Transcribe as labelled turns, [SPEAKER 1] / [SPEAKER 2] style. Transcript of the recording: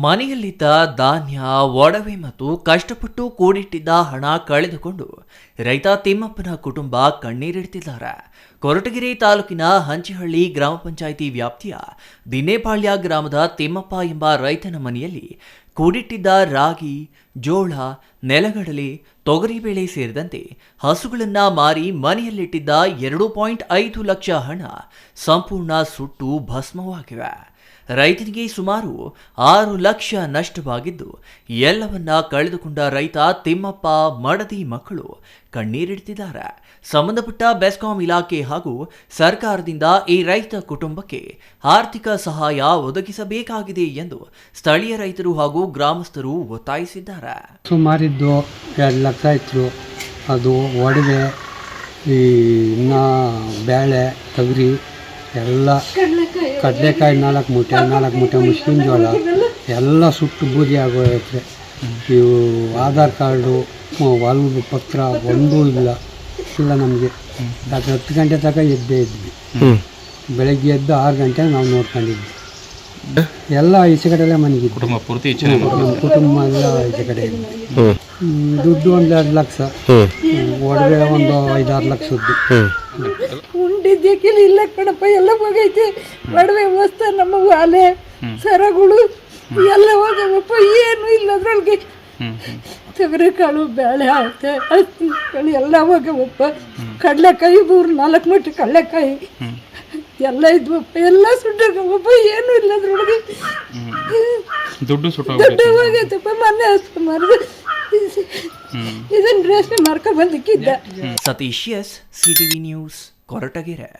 [SPEAKER 1] ಮನೆಯಲ್ಲಿದ್ದ ಧಾನ್ಯ, ಒಡವೆ ಮತ್ತು ಕಷ್ಟಪಟ್ಟು ಕೂಡಿಟ್ಟಿದ್ದ ಹಣ ಕಳೆದುಕೊಂಡು ರೈತ ತಿಮ್ಮಪ್ಪನ ಕುಟುಂಬ ಕಣ್ಣೀರಿಡ್ತಿದ್ದಾರೆ. ಕೊರಟಗೆರೆ ತಾಲೂಕಿನ ಹಂಚಿಹಳ್ಳಿ ಗ್ರಾಮ ಪಂಚಾಯಿತಿ ವ್ಯಾಪ್ತಿಯ ದಿನ್ನೇಪಾಳ್ಯ ಗ್ರಾಮದ ತಿಮ್ಮಪ್ಪ ಎಂಬ ರೈತನ ಮನೆಯಲ್ಲಿ ಕೂಡಿಟ್ಟಿದ್ದ ರಾಗಿ, ಜೋಳ, ನೆಲಗಡಲೆ, ತೊಗರಿಬೇಳೆ ಸೇರಿದಂತೆ ಹಸುಗಳನ್ನ ಮಾರಿ ಮನೆಯಲ್ಲಿಟ್ಟಿದ್ದ 2.5 ಲಕ್ಷ ಹಣ ಸಂಪೂರ್ಣ ಸುಟ್ಟು ಭಸ್ಮವಾಗಿವೆ. ರೈತನಿಗೆ ಸುಮಾರು 6 ಲಕ್ಷ ನಷ್ಟವಾಗಿದ್ದು, ಎಲ್ಲವನ್ನ ಕಳೆದುಕೊಂಡ ರೈತ ತಿಮ್ಮಪ್ಪ ಮಡದಿ ಮಕ್ಕಳು ಕಣ್ಣೀರಿಡ್ತಿದ್ದಾರೆ. ಸಂಬಂಧಪಟ್ಟ ಬೆಸ್ಕಾಂ ಇಲಾಖೆ ಹಾಗೂ ಸರ್ಕಾರದಿಂದ ಈ ರೈತ ಕುಟುಂಬಕ್ಕೆ ಆರ್ಥಿಕ ಸಹಾಯ ಒದಗಿಸಬೇಕಾಗಿದೆ ಎಂದು ಸ್ಥಳೀಯ ರೈತರು ಹಾಗೂ ಗ್ರಾಮಸ್ಥರು ಒತ್ತಾಯಿಸಿದ್ದಾರೆ.
[SPEAKER 2] ಸುಮಾರಿದ್ದು 2 ಲಕ್ಷ ಇತ್ತು. ಅದು ಒಡವೆ, ಇನ್ನು ಬೇಳೆ, ತೊಗರಿ ಎಲ್ಲ, ಕಡಲೆಕಾಯಿ 4 ಮೂಟೆ ಮುಸ್ಲಿಂ ಜೋಳ ಎಲ್ಲ ಸುಟ್ಟು ಬೂದಿ ಆಗೋಯ್ತು. ಇವು ಆಧಾರ್ ಕಾರ್ಡು, ಹೊಲದ ಪತ್ರ ಒಂದೂ ಇಲ್ಲ ನಮಗೆ. ರಾತ್ರಿ 10 ಗಂಟೆ ತನಕ ಎದ್ದೇ ಇದ್ವಿ. ಬೆಳಗ್ಗೆ ಎದ್ದು 6 ಗಂಟೆಗೆ ನಾವು ನೋಡ್ಕೊಂಡಿದ್ವಿ. ಎಲ್ಲ ಈಚೆ ಕಡೆಯಲ್ಲೇ ಮನೆಗಿದ್ವಿ. ಕುಟುಂಬ ಎಲ್ಲ ಈಚೆ ಕಡೆ ಇದ್ವಿ. ದುಡ್ಡು 1-2 ಲಕ್ಷ, ಒಡವೆ ಒಂದು 5-6 ಲಕ್ಷದ್ದು.
[SPEAKER 3] ಉಂಡಿದ್ದಕ್ಕೆ ಇಲ್ಲ ಕಣಪ್ಪ, ಎಲ್ಲ ಹೋಗೈತೆ. ಒಡವೆ ವಸ್ತು, ನಮ್ಮ ವಾಲೆ ಸರಗಳು ಎಲ್ಲ ಹೋಗವಪ್ಪ, ಏನು ಇಲ್ಲ ಅದ್ರೊಳಗೆ. ತೊಗರಿಕಾಳು, ಬೇಳೆ, ಹತ್ತಿಕಾಳು ಎಲ್ಲ ಹೋಗವಪ್ಪ. ಕಡಲೆಕಾಯಿ 4 ಮೂಟೆ ಕಡಲೆಕಾಯಿ ಎಲ್ಲ ಇದ್ವಪ್ಪ, ಎಲ್ಲ ಸುಟ್ಟೋಗವಪ್ಪ, ಏನು ಇಲ್ಲ ಅದ್ರೊಳಗೆ. ದುಡ್ಡು ಹೋಗೈತಪ್ಪ. ಮೊನ್ನೆ ಹಸು ಮಾರಿದ, ಇದನ್ನ ರೇಷ್ಮೆ ಮಾರ್ಕ ಬಂದಿಕ್ಕಿದ್ದ.
[SPEAKER 1] Satish S, CTV news, Koratagere.